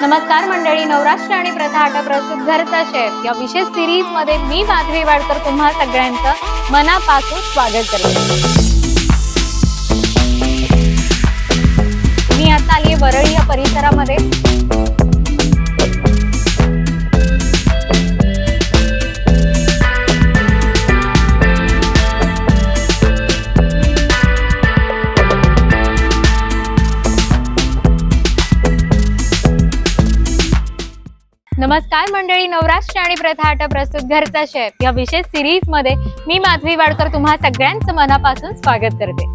नमस्कार मंडळी, नवराष्ट्र आणि प्रथा आटा प्रस्तुत घरचा शेफ या विशेष सिरीज मध्ये मी माधवी वाडकर तुम्हा सगळ्यांचं मनापासून स्वागत करते। मी आता आली वरळी या परिसरामध्ये। नमस्कार मंडळी, नवराष्ट्र आणि प्रथा आटा प्रस्तुत घरचा शेफ या विशेष सिरीज मध्ये मी माधवी वाडकर तुम्हा सगळ्यांचं मनापासून स्वागत करते।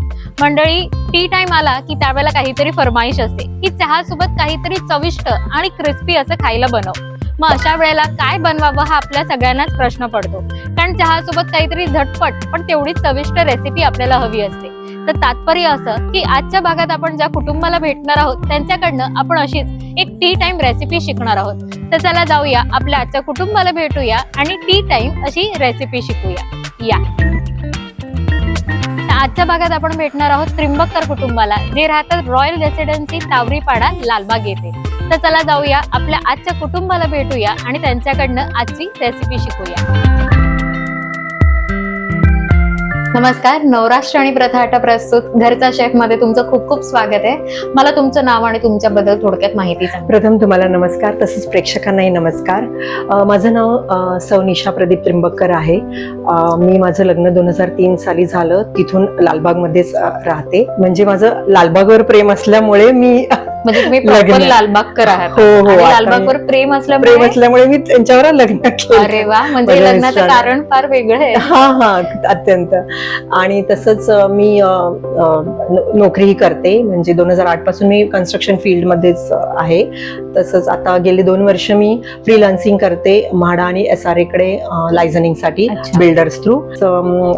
मंडळी, टी टाइम आला की त्यावेळेला काहीतरी फरमाईश असते की चहा सोबत काहीतरी चविष्ट आणि क्रिस्पी असं खायला बनव। मग अशा वेळेला काय बनवावं हा आपल्या सगळ्यांनाच प्रश्न पडतो, कारण चहा सोबत काहीतरी झटपट पण तेवढीच चविष्ट रेसिपी आपल्याला हवी असते। तर तात्पर्य असं की आजच्या भागात आपण ज्या कुटुंबाला भेटणार आहोत त्यांच्याकडनं आपण अशीच एक टी टाइम रेसिपी शिकणार आहोत। तर चला जाऊया, आपल्या आजच्या कुटुंबाला भेटूया आणि टी टाइम अशी रेसिपी शिकूया। या आजच्या भागात आपण भेटणार आहोत त्रिंबककर कुटुंबाला, जे राहतात रॉयल रेसिडेन्सी तावरीपाडा, लालबाग येथे। तर चला जाऊया, आपल्या आजच्या कुटुंबाला भेटूया आणि त्यांच्याकडनं आजची रेसिपी शिकूया। नमस्कार, नवराष्ट्र आणि प्रथा आटा प्रस्तुत घरचा शेफ मध्ये तुमचं खूप खूप स्वागत आहे। मला तुमचं नाव आणि तुमच्याबद्दल थोडक्यात माहिती सांगा। प्रथम तुम्हाला नमस्कार, तसंच प्रेक्षकांनाही नमस्कार। माझं नाव सौ निशा प्रदीप त्रिंबककर आहे। मी माझं लग्न 2003 साली झालं, तिथून लालबागमध्येच राहते। म्हणजे माझं लालबागवर प्रेम असल्यामुळे मी म्हणजे तुम्ही प्रॉपर लालबागकर आहात? हो हो, आणि लालबागवर प्रेम असल्यामुळे मी त्यांच्यावर लग्न केलं। अरे वा, म्हणजे लग्नाचं कारण फार वेगळं आहे। हा, अत्यंत। आणि तसंच मी नोकरीही करते, म्हणजे 2008 पासून मी कन्स्ट्रक्शन फील्ड मध्येच आहे। तसंच आता गेली 2 वर्ष मी फ्रीलान्सिंग करते म्हाडा आणि SRA कडे लायझनिंग साठी builders through.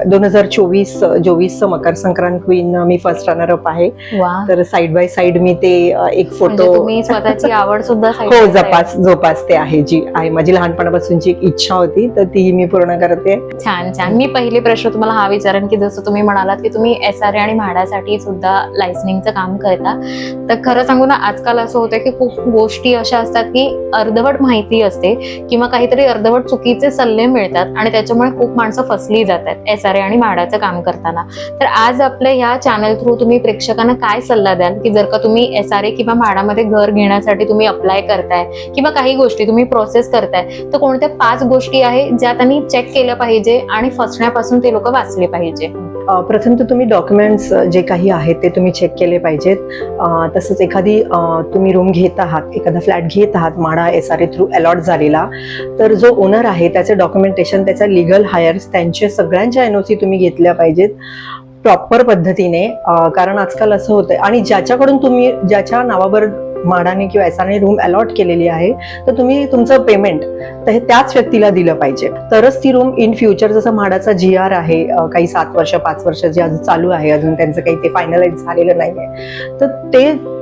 2024 Makar Sankrant queen मी फर्स्ट रनर अप आहे। तर साइड बाय साइड मी ते एक फोटो, तुम्ही स्वतःची आवड सुद्धा हो जोपासते आहे, जी आहे माझी लहानपणापासूनची एक इच्छा होती, तर ती मी पूर्ण करते। छान छान। मी पहिले प्रश्न तुम्हाला हा विचारेन की जसं तुम्ही म्हणालात की तुम्ही SRA आणि म्हाडासाठी सुद्धा लायसनिंगचं काम करता, तर खरं सांगू ना, आजकाल असं होतं की खूप गोष्टी अशा असतात की अर्धवट माहिती असते किंवा काहीतरी अर्धवट चुकीचे सल्ले मिळतात आणि त्याच्यामुळे खूप माणसं फसली जातात SRA आणि म्हाडाचं काम करताना। तर आज आपल्या ह्या चॅनल थ्रू तुम्ही प्रेक्षकांना काय सल्ला द्याल की जर का तुम्ही SRA किंवा म्हाडामध्ये घर घेण्यासाठी तुम्ही अप्लाय करताय किंवा काही गोष्टी तुम्ही प्रोसेस करताय, तर कोणत्या 5 गोष्टी आहे ज्या त्यांनी चेक केल्या पाहिजे आणि फसण्यापासून ते लोक वाचले पाहिजे? प्रथम तर तुम्ही डॉक्युमेंट्स जे काही आहेत ते तुम्ही चेक केले पाहिजेत। तसंच एखादी तुम्ही रूम घेत आहात, एखादा फ्लॅट घेत आहात म्हाडा SRA थ्रू अलॉट झालेला, तर जो ओनर आहे त्याचे डॉक्युमेंटेशन, त्याचा लिगल हायर्स, त्यांचे सगळ्यांच्या NOC तुम्ही घेतल्या पाहिजेत प्रॉपर पद्धतीने। कारण आजकाल असं होतंय, आणि ज्याच्या नावावर म्हाडाने किंवा SRA रूम अलॉट केलेली आहे, तर तुम्ही तुमचं पेमेंट तर हे त्याच व्यक्तीला दिलं पाहिजे, तरच ती रूम इन फ्युचर, जसं म्हाडाचा GR आहे काही 7 वर्ष 5 वर्ष जे अजून चालू आहे, अजून त्यांचं काही ते फायनलाइज झालेलं नाहीये, तर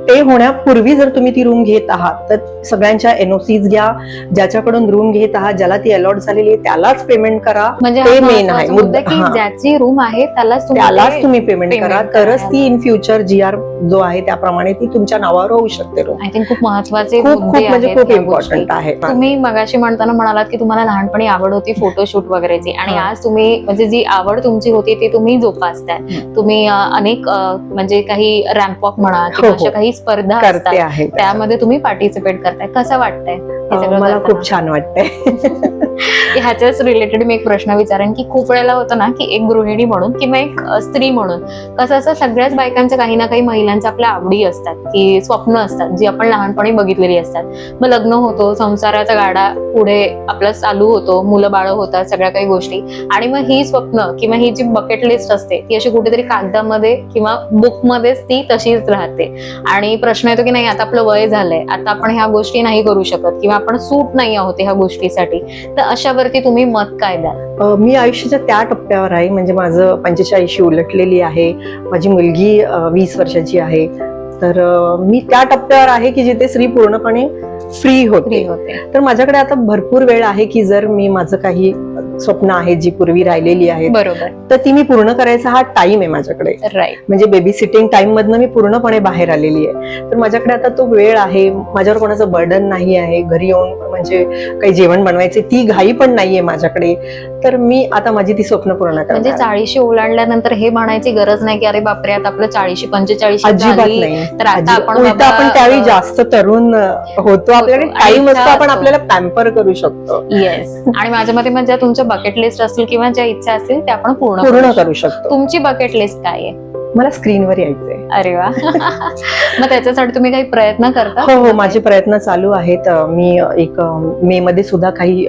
ते होण्यापूर्वी जर तुम्ही ती रूम घेत आहात तर सगळ्यांच्या NOCs घ्या, ज्याच्याकडून रूम घेत आहात, ज्याला ती अलॉट झालेली आहे त्यालाच पेमेंट करा। म्हणजे ते मेन आहे मुद्दा, की ज्याची रूम आहे त्यालाच तुम्ही पेमेंट करा, तरच ती इन फ्युचर GR जो आहे त्याप्रमाणे ती तुमच्या नावावर होऊ शकते रूम। आय थिंक खूप महत्त्वाचे म्हणजे खूप इम्पॉर्टंट आहे। तुम्ही मगाशी म्हणताना म्हणालात की तुम्हाला लहानपणी आवड होती फोटोशूट वगैरेची, आणि आज तुम्ही म्हणजे जी आवड तुमची होती ती तुम्ही जोपासताय। तुम्ही अनेक म्हणजे काही रॅम्प वॉक म्हणा किंवा अशा काही स्पर्धा करते आहे, त्यामध्ये तुम्ही पार्टिसिपेट करताय, कसं वाटतंय? मला खूप छान वाटतंय। ह्याच्याच रिलेटेड मी एक प्रश्न विचारेन की खूप वेळेला होतं ना की एक गृहिणी म्हणून किंवा एक स्त्री म्हणून कसं असं सगळ्याच बायकांच्या काही ना काही महिलांच्या आपल्या आवडी असतात, की स्वप्न असतात जी आपण लहानपणी बघितलेली असतात। मग लग्न होतो, संसाराचा गाडा पुढे आपला चालू होतो, मुलं बाळ होतात, सगळ्या काही गोष्टी, आणि मग ही स्वप्न किंवा ही जी बकेट लिस्ट असते ती अशी कुठेतरी कागदामध्ये किंवा बुक मध्येच ती तशीच राहते, आणि प्रश्न येतो की नाही आता आपलं वय झालंय, आता आपण ह्या गोष्टी नाही करू शकत किंवा आपण सूट नाही आहोत ह्या गोष्टीसाठी, तर अशावरती तुम्ही मत काय द्याल? मी आयुष्याच्या त्या टप्प्यावर आहे, म्हणजे माझं 45 उलटलेली आहे, माझी मुलगी 20 वर्षाची आहे, तर मी त्या टप्प्यावर आहे की जिथे स्त्री पूर्णपणे फ्री फ्री होते. होते. तर माझ्याकडे आता भरपूर वेळ आहे की जर मी माझं काही स्वप्न आहेत जी पूर्वी राहिलेली आहेत बरोबर. तर ती मी पूर्ण करायचा हा टाइम आहे माझ्याकडे. राईट. म्हणजे बेबी सिटिंग टाइम मधनं मी पूर्णपणे बाहेर आलेली आहे. तर माझ्याकडे आता तो वेळ आहे, माझ्यावर कोणाचं बर्डन नाही आहे. घरी येऊन म्हणजे काही जेवण बनवायचे ती घाई पण नाहीये माझ्याकडे. तर मी आता माझी ती स्वप्न पूर्ण म्हणजे करणार. 40 ओलांडल्यानंतर हे म्हणायची गरज नाही की अरे बापरे आता आपलं 40-45 अजिबात झाली नाही. तर आता आपण उलट बाबा, आपण त्यावेळी जास्त तरुण होतो, आपल्याकडे आणि टाइम असतो, इच्छा आपण असतो. आपल्याला पॅम्पर करू शकतो, येस. आणि माझ्या मते म्हणजे तुमच्या बकेट लिस्ट असतील किंवा ज्या इच्छा असतील त्या आपण पूर्ण पूर्ण करू करू शकतो. तुमची बकेट लिस्ट काय आहे? मला स्क्रीनवर यायचंय. अरे वा. मग त्याच्यासाठी तुम्ही काही प्रयत्न करता? हो, माझे प्रयत्न चालू आहेत. मी एक मे मध्ये सुद्धा काही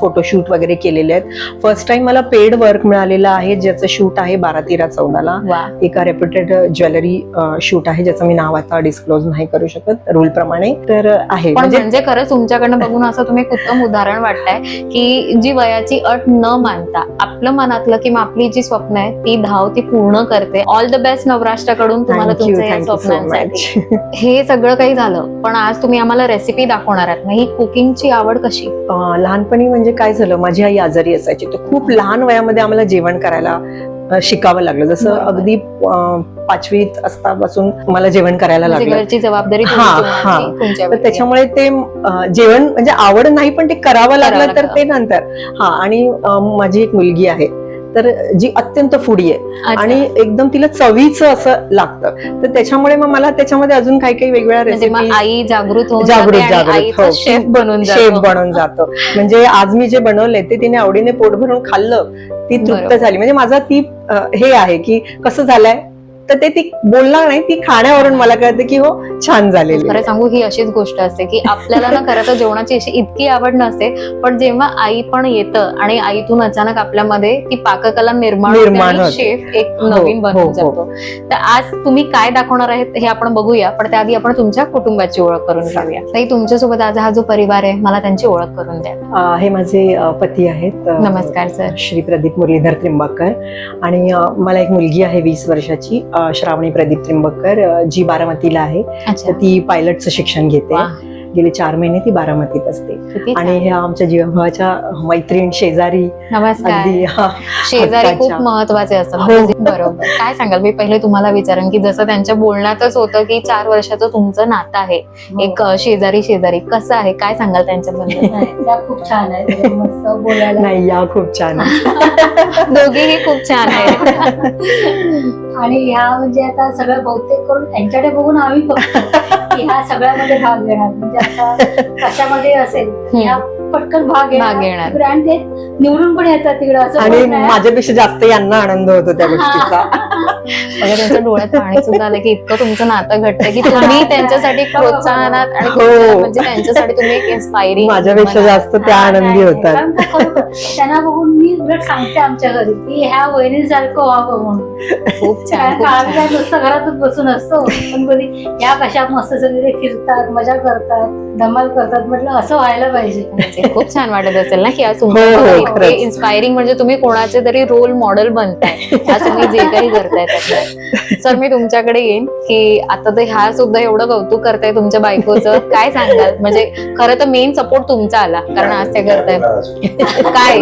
फोटोशूट वगैरे केलेले आहेत. फर्स्ट टाइम मला पेड वर्क मिळालेलं आहे, ज्याचं शूट आहे 12-13-14ला. वा. एका रेप्युटेड ज्वेलरी शूट आहे, ज्याचं मी नाव आता डिस्क्लोज नाही करू शकत रूल प्रमाणे. तर आहे पण म्हणजे खरंच तुमच्याकडनं बघून असं तुम्ही एक उत्तम उदाहरण वाटतंय की जी वयाची अट न मानता आपलं मनातलं किंवा आपली जी स्वप्न आहे ती धाव ती पूर्ण करते. ऑल द बेस्ट नवराष्ट्राकडून तुम्हाला तुमच्या या स्वप्नांसाठी. हे सगळं काही झालं पण आज तुम्ही आम्हाला रेसिपी दाखवणार आहात ना, ही कुकिंगची आवड कशी? लहानपणी म्हणजे काय झालं, माझी आई आजारी असायची तर खूप लहान वयामध्ये आम्हाला जेवण करायला शिकावं लागलं. जसं बरोबर. अगदी 5वीत असतापासून मला जेवण करायला म्हणजे लागलं. घरची जबाबदारी हा, हा. तुमच्यावर. तर त्याच्यामुळे ते जेवण म्हणजे आवड नाही पण ते करावं लागलं तर लागलं. ते नंतर. हा, आणि माझी एक मुलगी आहे तर जी अत्यंत फूडी आहे आणि एकदम तिला चवीचं असं लागतं. तर त्याच्यामुळे मग मला त्याच्यामध्ये अजून काही काही वेगवेगळ्या रेसिपी, आई जागृत होऊन जागृत जाते आणि आईचा हो, शेफ बनून शेफ जातो. बनून जातो. म्हणजे आज मी जे बनवलंय ते तिने आवडीने पोट भरून खाल्लं, ती तृप्त बरोबर. झाली. म्हणजे माझा ती हे आहे की कसं झालंय तर ते ती बोलणार नाही, ती खाण्यावरून मला कळतं की हो छान झालेली. खरं सांगू ही अशीच गोष्ट असते की आपल्याला ना खरं तर जेवणाची अशी इतकी आवड नसते पण जेव्हा आई पण येतं आणि आईतून अचानक आपल्यामध्ये ती पाककला निर्माण होते. शेफ एक हो, नवीन हो, बनून हो. जातो. तर आज तुम्ही काय दाखवणार आहेत हे आपण बघूया पण त्याआधी आपण तुमच्या कुटुंबाची ओळख करून घेऊया. ताई तुमच्यासोबत आज हा जो परिवार आहे मला त्यांची ओळख करून द्या. हे माझे पती आहेत. नमस्कार सर. श्री प्रदीप मुरलीधर त्रिंबककर. आणि मला एक मुलगी आहे 20 वर्षाची, श्रावणी प्रदीप त्रिंबककर, जी बारामतीला आहे. अच्छा. तर ती पायलटचं शिक्षण घेते. वा. गेले 4 महिने ती बारामतीत असते. किती आणि छान. ह्या आमच्या जीवाभावाच्या मैत्रीण, शेजारी, नमस्कार. अगदी शेजारी खूप हक्काच्या. महत्वाचे असतात. हो. म्हणजे बरोबर. काय सांगाल, मी पहिले तुम्हाला विचारेन की जसं त्यांच्या बोलण्यातच होतं की 4 वर्षाचं तुमचं नातं आहे, एक शेजारी शेजारी कसं आहे, काय सांगाल त्यांच्याबद्दल? त्या खूप छान आहेत, मस्त बोलायला. नाही, या खूप छान आहे. दोघेही खूप छान आहेत. आणि ह्या म्हणजे आता सगळं बहुतेक करून त्यांच्याकडे बघून आम्ही बघतो की ह्या सगळ्यामध्ये भाग घेणार. म्हणजे आता कशामध्ये असेल ह्या पटकन भाग घेणार. तिकडे आणि ते निवडून पण येतात तिकडे असं आणि पण नाही. माझ्यापेक्षा जास्त यांना आनंद होतो त्या गोष्टीचा. बघा त्यांच्या डोळ्यात पाणी सुद्धा आलं की इतकं तुमचं नातं घट्ट की तुम्ही त्यांच्यासाठी प्रोत्साहनात आणि हो. म्हणजे त्यांच्यासाठी तुम्ही एक इन्स्पायरिंग. माझ्यापेक्षा जास्त त्या हा, आनंदी नाही, होतात. कारण का खरोखर त्यांना बघून मी उलट सांगते आमच्या घरी की ह्या वहिनीसारखं व्हावं म्हणून. खूप छान, कारण खूप का आम्ही छान. काय नुसतं घरातच बसून असतो पण कधी ह्या कशा मस्त सगळे फिरतात, मजा करतात, धमाल करतात. म्हटलं असं व्हायला पाहिजे. म्हणजे खूप छान वाटत असेल ना की आज हो, तुमच्या खरंच. इन्स्पायरिंग म्हणजे तुम्ही कोणाचे तरी रोल मॉडेल बनताय आज तुम्ही जे काही करताय त्यातलं. सर मी तुमच्याकडे येईन की आता तर ह्या सुद्धा एवढं कौतुक करताय तुमच्या बायकोचं, काय सांगाल? म्हणजे खरं तर मेन सपोर्ट तुमचा आला कारण आज ते करताय. काय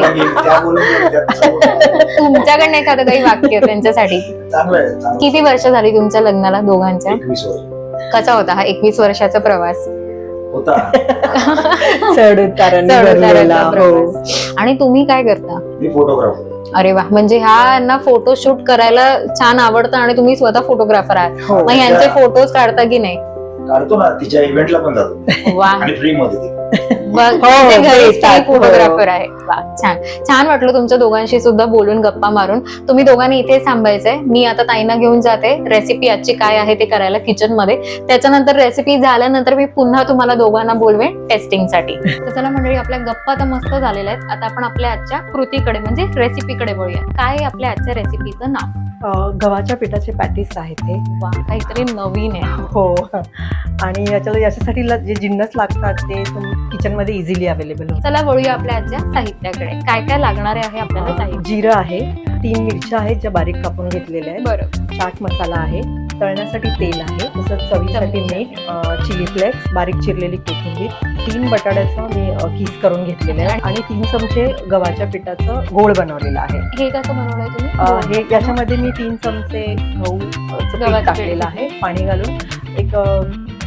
तुमच्याकडनं एखादं काही वाक्य त्यांच्यासाठी? किती वर्ष झाली तुमच्या लग्नाला दोघांच्या? 21 वर्ष कसा होता हा 21 वर्षाचा प्रवास? होता. चढ उताराने चढ-उताराचा भरलेला. हो. प्रवास. आणि तुम्ही काय करता? मी फोटोग्राफर. अरे वा, म्हणजे ह्यांना फोटो शूट करायला छान आवडतं आणि तुम्ही स्वतः फोटोग्राफर आहात. हो. मग ह्यांचे फोटोज काढता की नाही? काढतो ना, तिच्या इव्हेंटला पण जातो वा. आणि फ्री मध्ये ती. येतात. फोटोग्राफर आहे. वा, छान छान वाटलं तुमच्या दोघांशी सुद्धा बोलून, गप्पा मारून. तुम्ही दोघांनी इथेच थांबायचंय. मी आता ताईंना घेऊन जाते, रेसिपी आजची काय आहे ते करायला किचन मध्ये. त्याच्यानंतर रेसिपी झाल्यानंतर मी पुन्हा तुम्हाला दोघांना बोलवेन टेस्टिंग साठी. तर चला मंडळी, आपल्या गप्पा तर मस्त झालेल्या आहेत. आता आपण आपल्या आजच्या कृतीकडे म्हणजे रेसिपीकडे वळूया. काय आहे आपल्या आजच्या रेसिपीचं नाव? गव्हाच्या पिठाचे पॅटीस आहेत हे. वा, काहीतरी नवीन आहे. हो. आणि याच्यासाठी जे जिन्नस लागतात ते किचन मध्ये इझिली अवेलेबल होतात. चला वळूया आपल्या आजच्या साहित्याकडे. काय काय लागणार आहे आपल्याला साहित्य? जिरं आहे, 3 मिरच्या आहेत ज्या बारीक कापून घेतलेल्या आहेत, बरोबर. चाट मसाला आहे, तळण्यासाठी तेल आहे, तसंच चवीसाठी मीठ, चिली फ्लेक्स, बारीक चिरलेली कोथिंबीर, 3 बटाट्याचा मी किस करून घेतलेले आहे आणि 3 चमचे गव्हाच्या पिठाचं गोळ बनवलेला आहे. हे कसं बनवलंय तुम्ही? हे याच्यामध्ये मी 3 चमचे गव्हाचं पीठ गव्हाचं टाकलेलं पीठ. आहे, पाणी घालून एक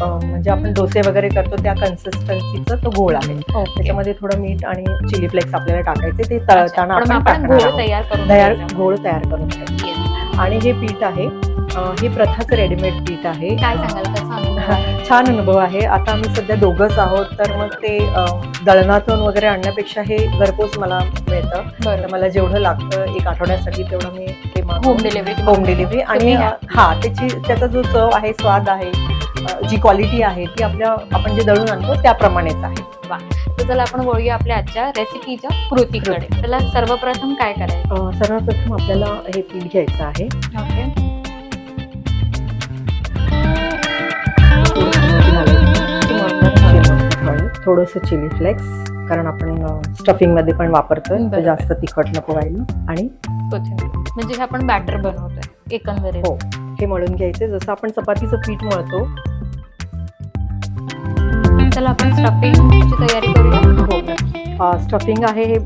म्हणजे आपण डोसे वगैरे करतो त्या कन्सिस्टन्सीचा तो गोळ आहे. ओके. त्याच्यामध्ये थोडं मीठ आणि चिली फ्लेक्स आपल्याला टाकायचे, ते तळताना पण आपण आपण टाकणार गोळ आहोत. तयार करून घ्यायचा. गोळ तयार करून घ्यायचे. Yes. आणि हे पीठ आहे, हे प्रथाचं रेडीमेड पीठ आहे. काय सांगाल कसा अनुभव आहे? छान अनुभव आहे. आता आम्ही सध्या दोघंच आहोत, तर मग ते दळणातून वगैरे आणण्यापेक्षा हे घरपोच मला मिळतं. तर बरं. मला जेवढं लागतं 1 आठवड्यासाठी तेवढं मी ते होम डिलिव्हरी होम डिलिव्हरी आणि तुम्ही घ्या. त्याचा जो चव आहे, स्वाद आहे, जी क्वालिटी आहे ती आपण जे दळून आणतो त्याप्रमाणेच आहे. तर चला आपण वळूया आपल्या आजच्या रेसिपीच्या कृतीकडे. त्याला सर्वप्रथम काय करायचं? सर्वप्रथम आपल्याला हे पीठ घ्यायचं आहे. ओके. थोडंसं चिली फ्लेक्स, कारण आपण स्टफिंग मध्ये पण वापरतोय, तर बरोबर. जास्त तिखट नको व्हायला. आणि कोथिंबीर. म्हणजे हे आपण बॅटर बनवतोय एकंदरीत. हो, हे मळून घ्यायचे जसं आपण चपातीचं पीठ मळतो. चला आपण स्टफिंगची तयारी करूया. हो, स्टफिंग आहे हे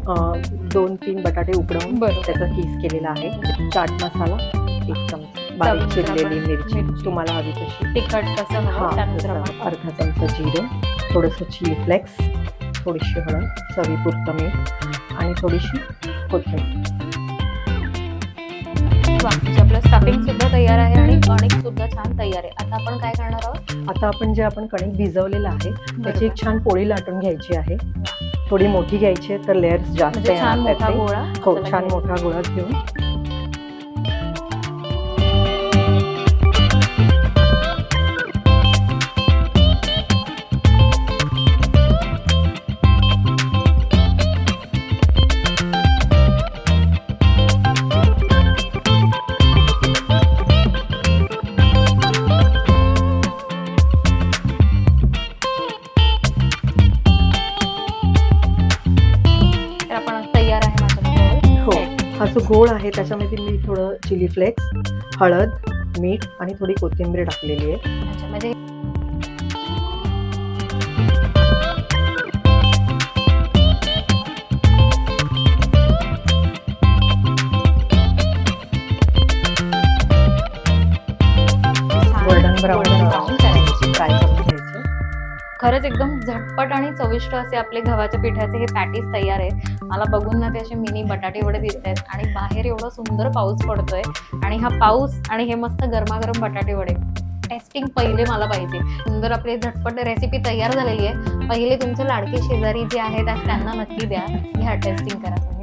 2-3 बटाटे उकडवून बरोबर. त्याचा किस केलेला आहे. चाट मसाला 1 चमचा, बारीक चवीनुसार चिरलेली आपण मिरची मिरची. तुम्हाला हवी तशी, तिखट कसं हवं त्यानुसार आपण. अर्धा चमचा जिरं, थोडंसं चिली फ्लेक्स, थोडीशी हळद, चवीपुरतं मीठ आणि थोडीशी कोथिंबीर. वा, म्हणजे आपलं स्टफिंग सुद्धा तयार आहे आणि कणिक सुद्धा छान तयार आहे. आता आपण काय करणार आहोत? आता आपण कणिक भिजवलेलं आहे त्याची बरोबर. एक छान पोळी लाटून घ्यायची आहे. थोडी मोठी घ्यायची आहे, तर लेयर्स जास्त म्हणजे छान येणार मोठा त्याचे. गोळा हो, आपल्याला छान घ्यायचा. मोठा गोळा घेऊन तर आपण तयार आहे माझ्या हो. हा जो गोळ आहे त्याच्यामध्ये मी थोडं चिली फ्लेक्स, हळद, मीठ आणि थोडी कोथिंबीर टाकलेली आहे. म्हणजे गोल्डन ब्राऊन करायची. फ्राय करून घ्यायचं. खरंच एकदम झटपट आणि चविष्ट असे आपले गव्हाच्या पिठाचे हे पॅटीस तयार आहेत. मला बघून ना ते असे मिनी बटाटे वडे दिसत आहेत आणि बाहेर एवढा सुंदर पाऊस पडतोय आणि हा पाऊस आणि हे मस्त गरमागरम बटाटे वडे टेस्टिंग पहिले मला पाहिजे. सुंदर आपली झटपट रेसिपी तयार झालेली आहे. पहिले तुमचे लाडके शेजारी जे आहेत आज त्यांना नक्की द्या. ह्या टेस्टिंग करा तुम्ही.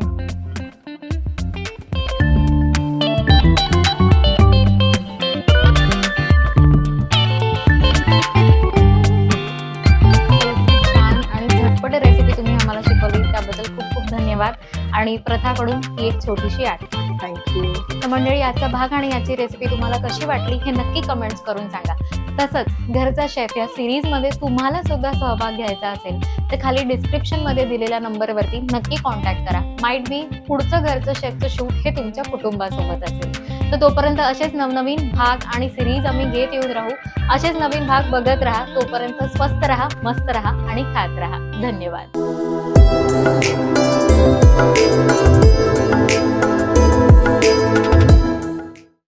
छान आणि झटपट रेसिपी तुम्ही आम्हाला शिकवली त्याबद्दल खूप खूप धन्यवाद. आणि प्रथाकडून ही एक छोटीशी आठवण. थँक्यू. तर मंडळी, आजचा भाग आणि याची रेसिपी तुम्हाला कशी वाटली हे नक्की कमेंट्स करून सांगा. तसंच घरचा शेफ या सिरीज मध्ये तुम्हाला सुद्धा सहभाग घ्यायचा असेल तर खाली डिस्क्रिप्शन मध्ये दिलेल्या नंबरवरती नक्की कॉन्टॅक्ट करा. माइट बी पुढचं घरचं शेफचं शूट हे तुमच्या कुटुंबासोबत असेल. तर तोपर्यंत असेच नवनवीन भाग आणि सिरीज आम्ही घेत येऊन राहू. असेच नवीन भाग बघत राहा. तोपर्यंत स्वस्त राहा, मस्त राहा आणि खात राहा. धन्यवाद.